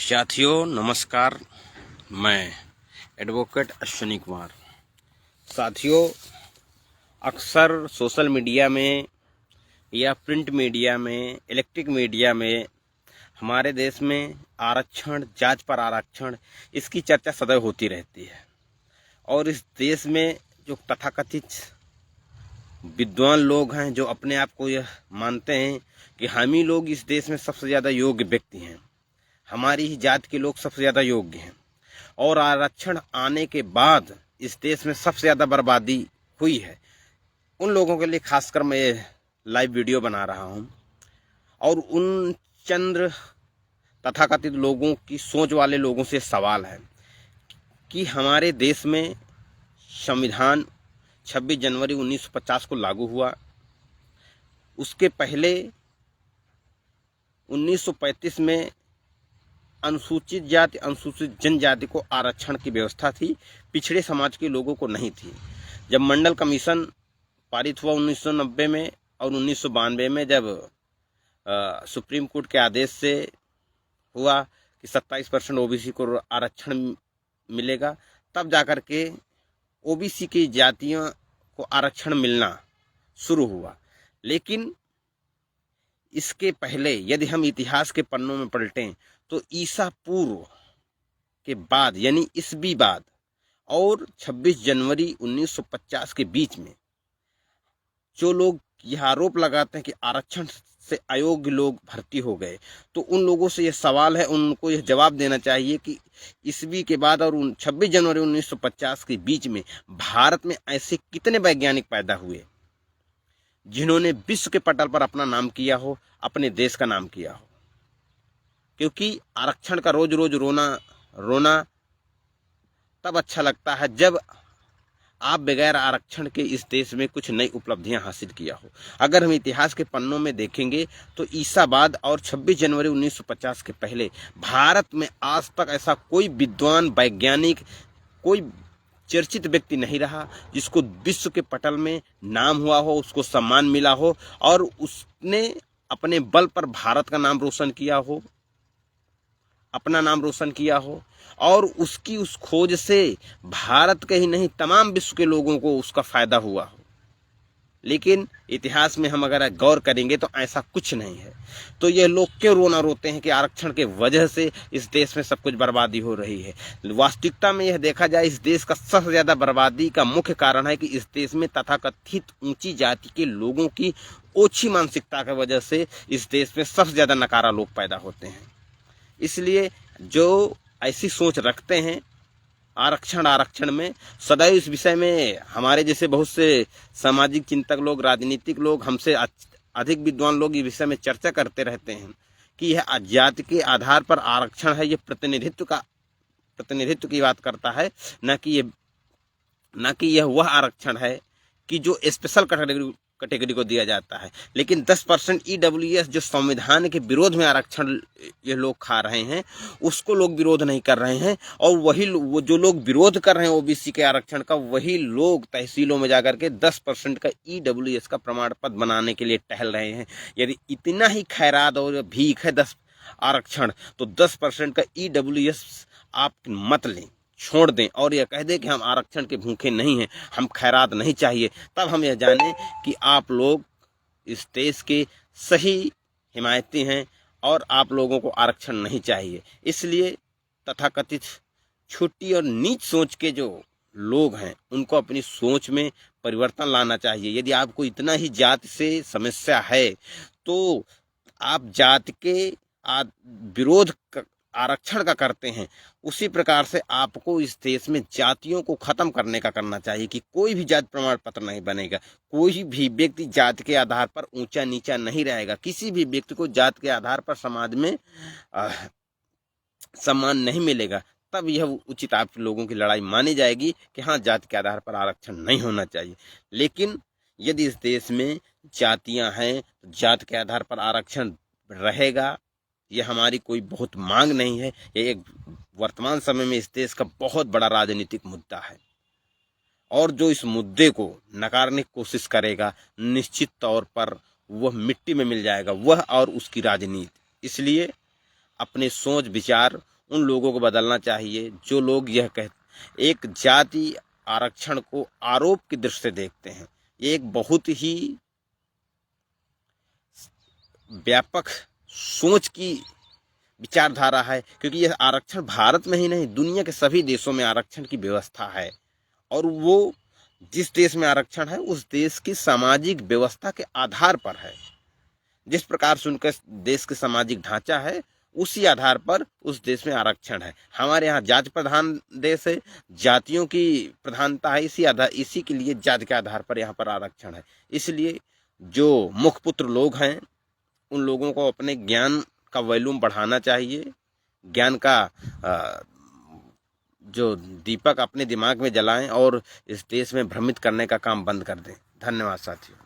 साथियों नमस्कार, मैं एडवोकेट अश्विनी कुमार। साथियों, अक्सर सोशल मीडिया में या प्रिंट मीडिया में, इलेक्ट्रिक मीडिया में हमारे देश में आरक्षण, जात पर आरक्षण, इसकी चर्चा सदैव होती रहती है। और इस देश में जो तथाकथित विद्वान लोग हैं, जो अपने आप को यह मानते हैं कि हम ही लोग इस देश में सबसे ज़्यादा योग्य व्यक्ति हैं, हमारी ही जात के लोग सबसे ज़्यादा योग्य हैं, और आरक्षण आने के बाद इस देश में सबसे ज़्यादा बर्बादी हुई है, उन लोगों के लिए खासकर मैं ये लाइव वीडियो बना रहा हूँ। और उन चंद्र तथाकथित लोगों की सोच वाले लोगों से सवाल है कि हमारे देश में संविधान 26 जनवरी 1950 को लागू हुआ। उसके पहले 1935 में अनुसूचित जाति, अनुसूचित जनजाति को आरक्षण की व्यवस्था थी, पिछड़े समाज के लोगों को नहीं थी। जब मंडल कमीशन पारित हुआ 1990 में और 1992 में जब सुप्रीम कोर्ट के आदेश से हुआ कि 27% ओबीसी को आरक्षण मिलेगा, तब जाकर के ओबीसी की जातियों को आरक्षण मिलना शुरू हुआ। लेकिन इसके पहले यदि हम इतिहास के पन्नों में पलटें तो ईसा पूर्व के बाद, यानी ईसवी बाद और 26 जनवरी 1950 के बीच में जो लोग यह आरोप लगाते हैं कि आरक्षण से अयोग्य लोग भर्ती हो गए, तो उन लोगों से यह सवाल है, उनको यह जवाब देना चाहिए कि ईसवी के बाद और 26 जनवरी 1950 के बीच में भारत में ऐसे कितने वैज्ञानिक पैदा हुए जिन्होंने विश्व के पटल पर अपना नाम किया हो, अपने देश का नाम किया हो। क्योंकि आरक्षण का रोज रोज रोना तब अच्छा लगता है जब आप बगैर आरक्षण के इस देश में कुछ नई उपलब्धियां हासिल किया हो। अगर हम इतिहास के पन्नों में देखेंगे तो ईसा बाद और 26 जनवरी 1950 के पहले भारत में आज तक ऐसा कोई विद्वान, वैज्ञानिक, कोई चर्चित व्यक्ति नहीं रहा जिसको विश्व के पटल में नाम हुआ हो, उसको सम्मान मिला हो और उसने अपने बल पर भारत का नाम रोशन किया हो, अपना नाम रोशन किया हो, और उसकी उस खोज से भारत के ही नहीं तमाम विश्व के लोगों को उसका फायदा हुआ हो। लेकिन इतिहास में हम अगर गौर करेंगे तो ऐसा कुछ नहीं है। तो ये लोग क्यों रोते हैं कि आरक्षण के वजह से इस देश में सब कुछ बर्बादी हो रही है। वास्तविकता में यह देखा जाए, इस देश का सबसे ज्यादा बर्बादी का मुख्य कारण है कि इस देश में तथाकथित ऊंची जाति के लोगों की ओछी मानसिकता की वजह से इस देश में सबसे ज्यादा नकारा लोग पैदा होते हैं। इसलिए जो ऐसी सोच रखते हैं आरक्षण में, सदैव इस विषय में हमारे जैसे बहुत से सामाजिक चिंतक लोग, राजनीतिक लोग, हमसे अधिक विद्वान लोग इस विषय में चर्चा करते रहते हैं कि यह जाति के आधार पर आरक्षण है, यह प्रतिनिधित्व की बात करता है, न कि यह वह आरक्षण है कि जो स्पेशल कैटेगरी को दिया जाता है। लेकिन 10% ईडब्ल्यूएस जो संविधान के विरोध में आरक्षण ये लोग खा रहे हैं, उसको लोग विरोध नहीं कर रहे हैं। और वही वो जो लोग विरोध कर रहे हैं ओबीसी के आरक्षण का, वही लोग तहसीलों में जाकर के 10% का ईडब्ल्यूएस का प्रमाण पत्र बनाने के लिए टहल रहे हैं। यदि इतना ही खैरात और भीख है 10 आरक्षण, तो 10% का ईडब्ल्यूएस आप मत लें, छोड़ दें और यह कह दें कि हम आरक्षण के भूखे नहीं हैं, हम खैरात नहीं चाहिए। तब हम यह जानें कि आप लोग इस देश के सही हिमायती हैं और आप लोगों को आरक्षण नहीं चाहिए। इसलिए तथाकथित छोटी और नीच सोच के जो लोग हैं, उनको अपनी सोच में परिवर्तन लाना चाहिए। यदि आपको इतना ही जाति से समस्या है तो आप जाति के विरोध आरक्षण का करते हैं, उसी प्रकार से आपको इस देश में जातियों को खत्म करने का करना चाहिए कि कोई भी जाति प्रमाण पत्र नहीं बनेगा, कोई भी व्यक्ति जाति के आधार पर ऊंचा नीचा नहीं रहेगा, किसी भी व्यक्ति को जाति के आधार पर समाज में सम्मान नहीं मिलेगा। तब यह उचित आप लोगों की लड़ाई मानी जाएगी कि हाँ, जाति के आधार पर आरक्षण नहीं होना चाहिए। लेकिन यदि इस देश में जातियां हैं तो जाति के आधार पर आरक्षण रहेगा, यह हमारी कोई बहुत मांग नहीं है। यह एक वर्तमान समय में इस देश का बहुत बड़ा राजनीतिक मुद्दा है, और जो इस मुद्दे को नकारने की कोशिश करेगा, निश्चित तौर पर वह मिट्टी में मिल जाएगा, वह और उसकी राजनीति। इसलिए अपने सोच विचार उन लोगों को बदलना चाहिए जो लोग यह कहते एक जाति आरक्षण को आरोप की दृष्टि से देखते हैं। ये एक बहुत ही व्यापक सोच की विचारधारा है, क्योंकि यह आरक्षण भारत में ही नहीं दुनिया के सभी देशों में आरक्षण की व्यवस्था है, और वो जिस देश में आरक्षण है उस देश की सामाजिक व्यवस्था के आधार पर है। जिस प्रकार से उनके देश के सामाजिक ढांचा है उसी आधार पर उस देश में आरक्षण है। हमारे यहाँ जाति प्रधान देश है, जातियों की प्रधानता है, इसी के लिए जाति के आधार पर यहाँ पर आरक्षण है। इसलिए जो मुखपुत्र लोग हैं उन लोगों को अपने ज्ञान का वॉल्यूम बढ़ाना चाहिए, ज्ञान का जो दीपक अपने दिमाग में जलाएं और इस देश में भ्रमित करने का काम बंद कर दें। धन्यवाद साथियों।